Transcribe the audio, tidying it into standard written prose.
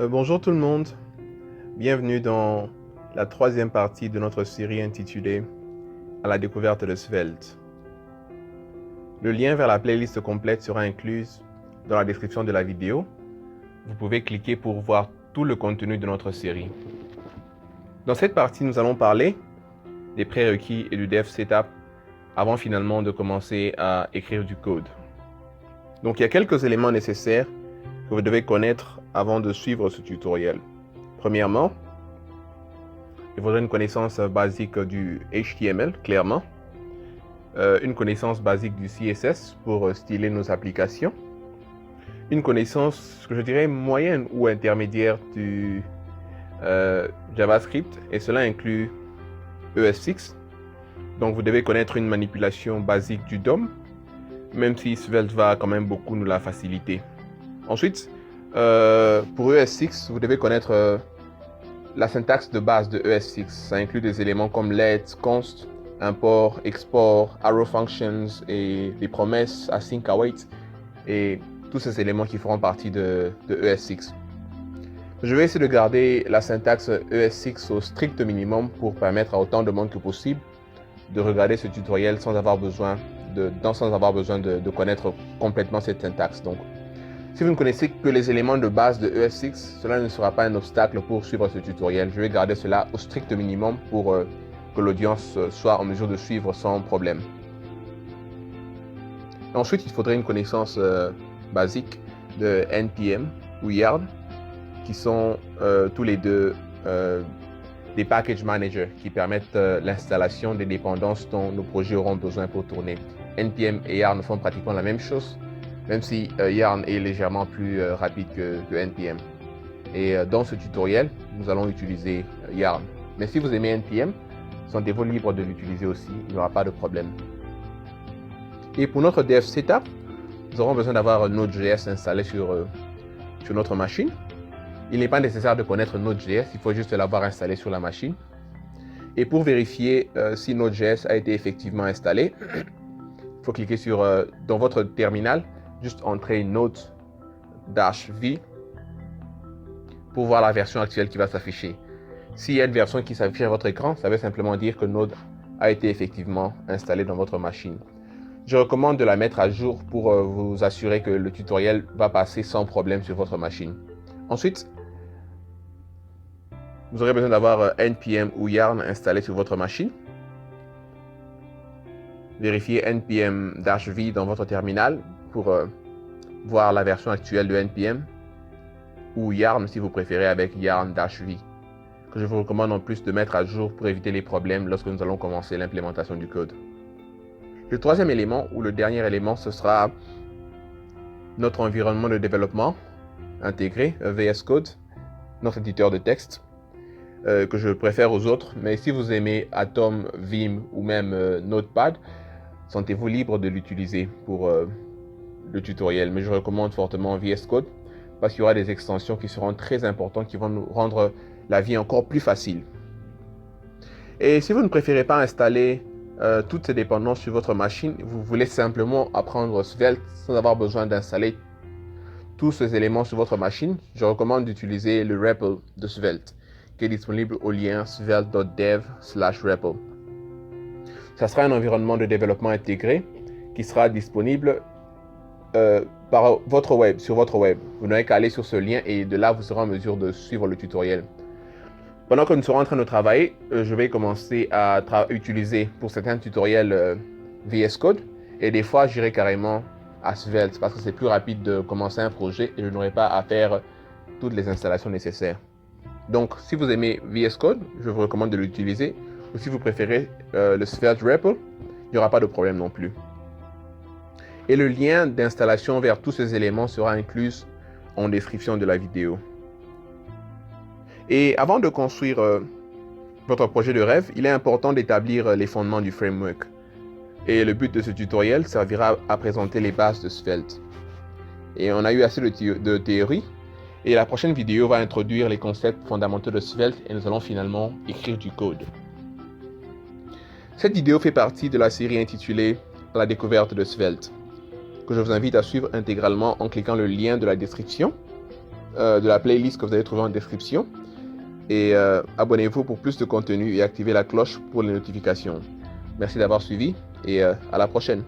Bonjour tout le monde, bienvenue dans la troisième partie de notre série intitulée « À la découverte de Svelte ». Le lien vers la playlist complète sera inclus dans la description de la vidéo. Vous pouvez cliquer pour voir tout le contenu de notre série. Dans cette partie, nous allons parler des prérequis et du dev setup avant finalement de commencer à écrire du code. Donc il y a quelques éléments nécessaires que vous devez connaître avant de suivre ce tutoriel. Premièrement, il faudrait une connaissance basique du HTML, clairement. Une connaissance basique du CSS pour styler nos applications. Une connaissance, je dirais, moyenne ou intermédiaire du JavaScript, et cela inclut ES6. Donc vous devez connaître une manipulation basique du DOM, même si Svelte va quand même beaucoup nous la faciliter. Ensuite, pour ES6, vous devez connaître la syntaxe de base de ES6. Ça inclut des éléments comme let, const, import, export, arrow functions et des promesses, async, await, et tous ces éléments qui feront partie de ES6. Je vais essayer de garder la syntaxe ES6 au strict minimum pour permettre à autant de monde que possible de regarder ce tutoriel sans avoir besoin de connaître complètement cette syntaxe. Donc, si vous ne connaissez que les éléments de base de ES6, cela ne sera pas un obstacle pour suivre ce tutoriel. Je vais garder cela au strict minimum pour que l'audience soit en mesure de suivre sans problème. Ensuite, il faudrait une connaissance basique de NPM ou Yarn, qui sont tous les deux des package managers qui permettent l'installation des dépendances dont nos projets auront besoin pour tourner. NPM et Yarn font pratiquement la même chose, même si Yarn est légèrement plus rapide que NPM. Et dans ce tutoriel, nous allons utiliser Yarn. Mais si vous aimez NPM, sentez-vous libre de l'utiliser aussi, il n'y aura pas de problème. Et pour notre dev setup, nous aurons besoin d'avoir Node.js installé sur notre machine. Il n'est pas nécessaire de connaître Node.js, il faut juste l'avoir installé sur la machine. Et pour vérifier si Node.js a été effectivement installé, il faut cliquer sur, dans votre terminal, juste entrer Node-V pour voir la version actuelle qui va s'afficher. S'il y a une version qui s'affiche à votre écran, ça veut simplement dire que Node a été effectivement installé dans votre machine. Je recommande de la mettre à jour pour vous assurer que le tutoriel va passer sans problème sur votre machine. Ensuite, vous aurez besoin d'avoir NPM ou Yarn installé sur votre machine. Vérifiez npm-v dans votre terminal pour voir la version actuelle de NPM, ou Yarn si vous préférez avec yarn-v, que je vous recommande en plus de mettre à jour pour éviter les problèmes lorsque nous allons commencer l'implémentation du code. Le troisième élément, ou le dernier élément, ce sera notre environnement de développement intégré, VS Code, notre éditeur de texte, que je préfère aux autres. Mais si vous aimez Atom, Vim ou même Notepad, sentez-vous libre de l'utiliser pour le tutoriel. Mais je recommande fortement VS Code parce qu'il y aura des extensions qui seront très importantes, qui vont nous rendre la vie encore plus facile. Et si vous ne préférez pas installer toutes ces dépendances sur votre machine, vous voulez simplement apprendre Svelte sans avoir besoin d'installer tous ces éléments sur votre machine, je recommande d'utiliser le REPL de Svelte, qui est disponible au lien svelte.dev/REPL. Ça sera un environnement de développement intégré qui sera disponible sur votre web. Vous n'avez qu'à aller sur ce lien et de là, vous serez en mesure de suivre le tutoriel. Pendant que nous serons en train de travailler, je vais commencer à utiliser pour certains tutoriels VS Code et des fois, j'irai carrément à Svelte parce que c'est plus rapide de commencer un projet et je n'aurai pas à faire toutes les installations nécessaires. Donc, si vous aimez VS Code, je vous recommande de l'utiliser. Ou si vous préférez le Svelte REPL, il n'y aura pas de problème non plus. Et le lien d'installation vers tous ces éléments sera inclus en description de la vidéo. Et avant de construire votre projet de rêve, il est important d'établir les fondements du framework. Et le but de ce tutoriel servira à présenter les bases de Svelte. Et on a eu assez de théorie. Et la prochaine vidéo va introduire les concepts fondamentaux de Svelte et nous allons finalement écrire du code. Cette vidéo fait partie de la série intitulée « La découverte de Svelte », que je vous invite à suivre intégralement en cliquant le lien de la description de la playlist que vous allez trouver en description. Et abonnez-vous pour plus de contenu et activez la cloche pour les notifications. Merci d'avoir suivi et à la prochaine.